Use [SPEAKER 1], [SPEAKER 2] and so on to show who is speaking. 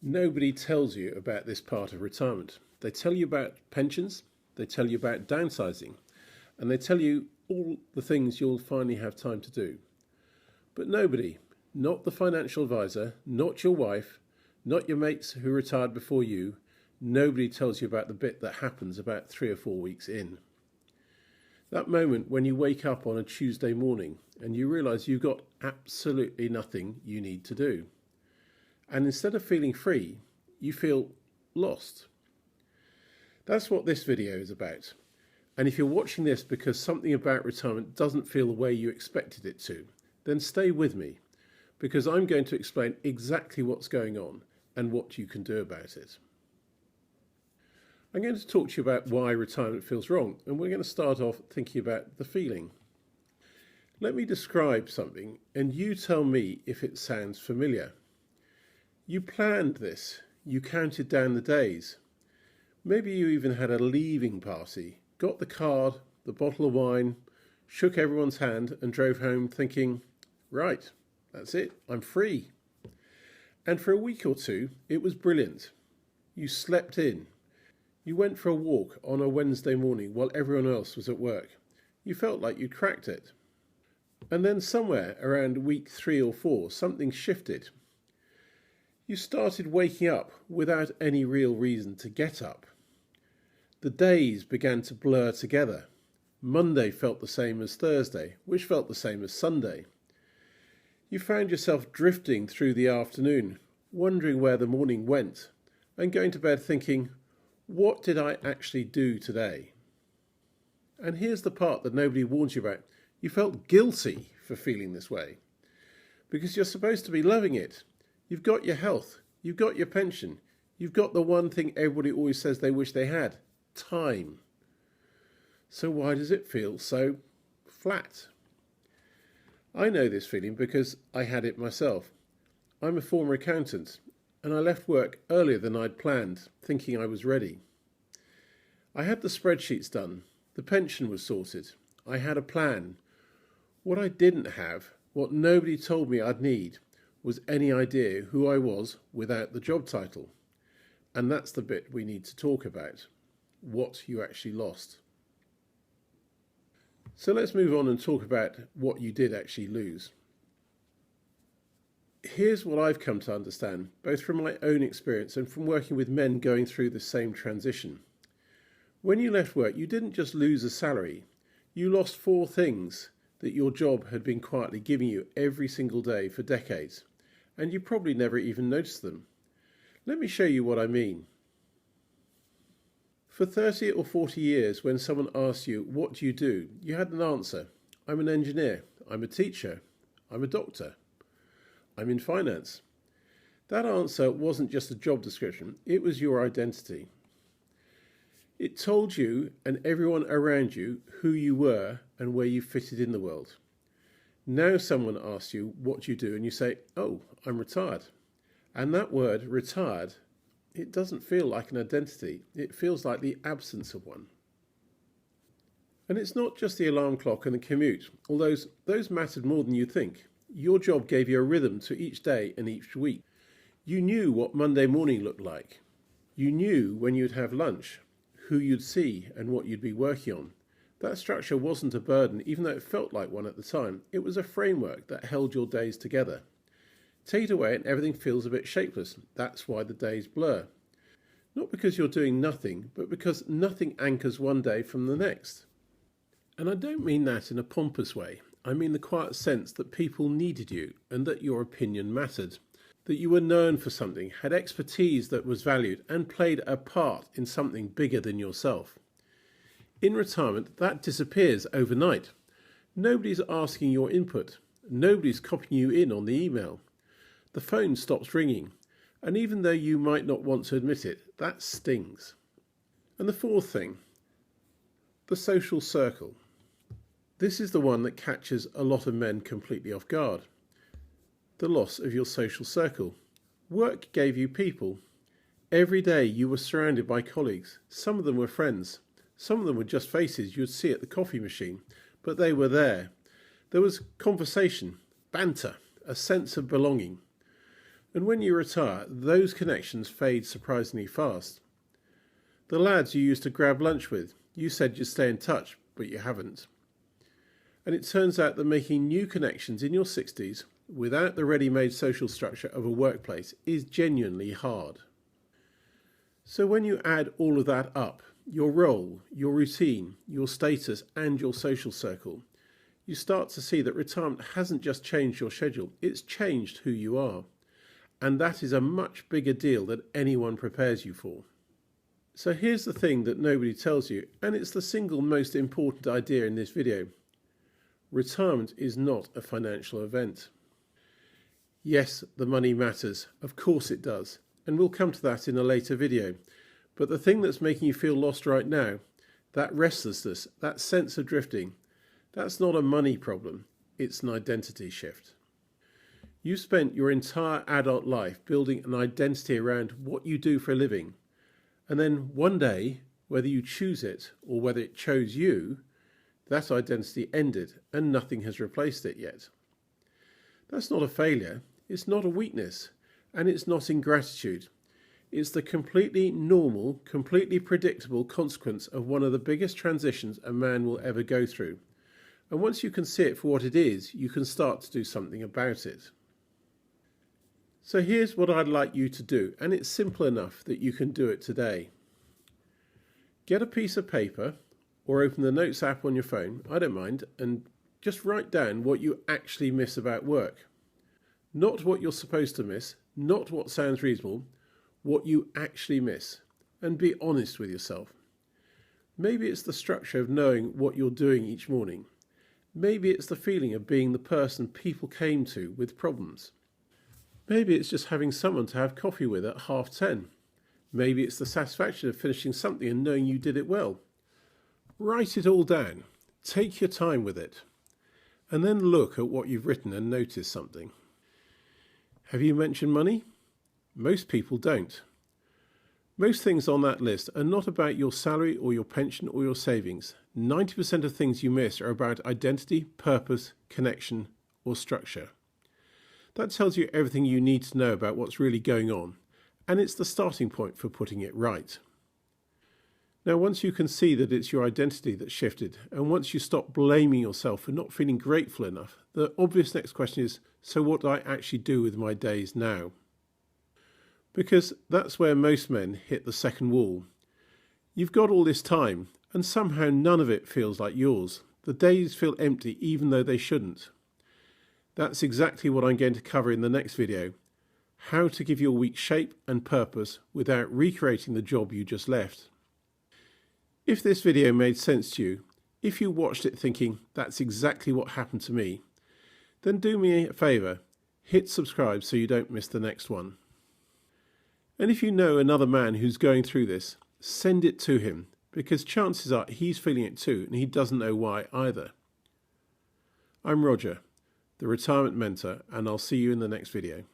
[SPEAKER 1] Nobody tells you about this part of retirement. They tell you about pensions, they tell you about downsizing, and they tell you all the things you'll finally have time to do. But nobody, not the financial advisor, not your wife, not your mates who retired before you, nobody tells you about the bit that happens about 3 or 4 weeks in. That moment when you wake up on a Tuesday morning and you realise you've got absolutely nothing you need to do. And instead of feeling free, you feel lost. That's what this video is about. And if you're watching this because something about retirement doesn't feel the way you expected it to, then stay with me, because I'm going to explain exactly what's going on and what you can do about it. I'm going to talk to you about why retirement feels wrong, and we're going to start off thinking about the feeling. Let me describe something and you tell me if it sounds familiar. You planned this, you counted down the days. Maybe you even had a leaving party, got the card, the bottle of wine, shook everyone's hand and drove home thinking, right, that's it, I'm free. And for a week or two, it was brilliant. You slept in. You went for a walk on a Wednesday morning while everyone else was at work. You felt like you'd cracked it. And then somewhere around week 3 or 4, something shifted. You started waking up without any real reason to get up. The days began to blur together. Monday felt the same as Thursday, which felt the same as Sunday. You found yourself drifting through the afternoon, wondering where the morning went, and going to bed thinking, what did I actually do today? And here's the part that nobody warns you about. You felt guilty for feeling this way, because you're supposed to be loving it. You've got your health, you've got your pension, you've got the one thing everybody always says they wish they had, time. So why does it feel so flat? I know this feeling because I had it myself. I'm a former accountant and I left work earlier than I'd planned, thinking I was ready. I had the spreadsheets done, the pension was sorted, I had a plan. What I didn't have, what nobody told me I'd need, was any idea who I was without the job title. And that's the bit we need to talk about, what you actually lost. So let's move on and talk about what you did actually lose. Here's what I've come to understand, both from my own experience and from working with men going through the same transition. When you left work, you didn't just lose a salary, you lost 4 things that your job had been quietly giving you every single day for decades, and you probably never even noticed them. Let me show you what I mean. For 30 or 40 years, when someone asked you, what do, you had an answer. I'm an engineer, I'm a teacher, I'm a doctor, I'm in finance. That answer wasn't just a job description, it was your identity. It told you and everyone around you who you were and where you fitted in the world. Now someone asks you what you do and you say, oh, I'm retired. And that word, retired, it doesn't feel like an identity. It feels like the absence of one. And it's not just the alarm clock and the commute, although those mattered more than you think. Your job gave you a rhythm to each day and each week. You knew what Monday morning looked like. You knew when you'd have lunch, who you'd see and what you'd be working on. That structure wasn't a burden, even though it felt like one at the time. It was a framework that held your days together. Take it away and everything feels a bit shapeless. That's why the days blur. Not because you're doing nothing, but because nothing anchors one day from the next. And I don't mean that in a pompous way. I mean the quiet sense that people needed you and that your opinion mattered. That you were known for something, had expertise that was valued, and played a part in something bigger than yourself. In retirement, that disappears overnight. Nobody's asking your input. Nobody's copying you in on the email. The phone stops ringing. And even though you might not want to admit it, that stings. And the 4th thing, the social circle. This is the one that catches a lot of men completely off guard. The loss of your social circle. Work gave you people. Every day you were surrounded by colleagues. Some of them were friends. Some of them were just faces you'd see at the coffee machine, but they were there. There was conversation, banter, a sense of belonging. And when you retire, those connections fade surprisingly fast. The lads you used to grab lunch with, you said you'd stay in touch, but you haven't. And it turns out that making new connections in your 60s without the ready-made social structure of a workplace is genuinely hard. So when you add all of that up, your role, your routine, your status and your social circle, you start to see that retirement hasn't just changed your schedule, it's changed who you are. And that is a much bigger deal than anyone prepares you for. So here's the thing that nobody tells you, and it's the single most important idea in this video. Retirement is not a financial event. Yes, the money matters, of course it does, and we'll come to that in a later video. But the thing that's making you feel lost right now, that restlessness, that sense of drifting, that's not a money problem, it's an identity shift. You spent your entire adult life building an identity around what you do for a living, and then one day, whether you choose it or whether it chose you, that identity ended and nothing has replaced it yet. That's not a failure, it's not a weakness, and it's not ingratitude. It's the completely normal, completely predictable consequence of one of the biggest transitions a man will ever go through. And once you can see it for what it is, you can start to do something about it. So here's what I'd like you to do, and it's simple enough that you can do it today. Get a piece of paper or open the Notes app on your phone, I don't mind, and just write down what you actually miss about work. Not what you're supposed to miss, not what sounds reasonable, what you actually miss, and be honest with yourself. Maybe it's the structure of knowing what you're doing each morning. Maybe it's the feeling of being the person people came to with problems. Maybe it's just having someone to have coffee with at 10:30. Maybe it's the satisfaction of finishing something and knowing you did it well. Write it all down. Take your time with it. And then look at what you've written and notice something. Have you mentioned money? Most people don't. Most things on that list are not about your salary or your pension or your savings. 90% of things you miss are about identity, purpose, connection, or structure. That tells you everything you need to know about what's really going on, and it's the starting point for putting it right. Now, once you can see that it's your identity that's shifted, and once you stop blaming yourself for not feeling grateful enough, the obvious next question is, so what do I actually do with my days now? Because that's where most men hit the second wall. You've got all this time, and somehow none of it feels like yours. The days feel empty even though they shouldn't. That's exactly what I'm going to cover in the next video. How to give your week shape and purpose without recreating the job you just left. If this video made sense to you, if you watched it thinking, that's exactly what happened to me, then do me a favour, hit subscribe so you don't miss the next one. And if you know another man who's going through this, send it to him, because chances are he's feeling it too and he doesn't know why either. I'm Roger, the Retirement Mentor, and I'll see you in the next video.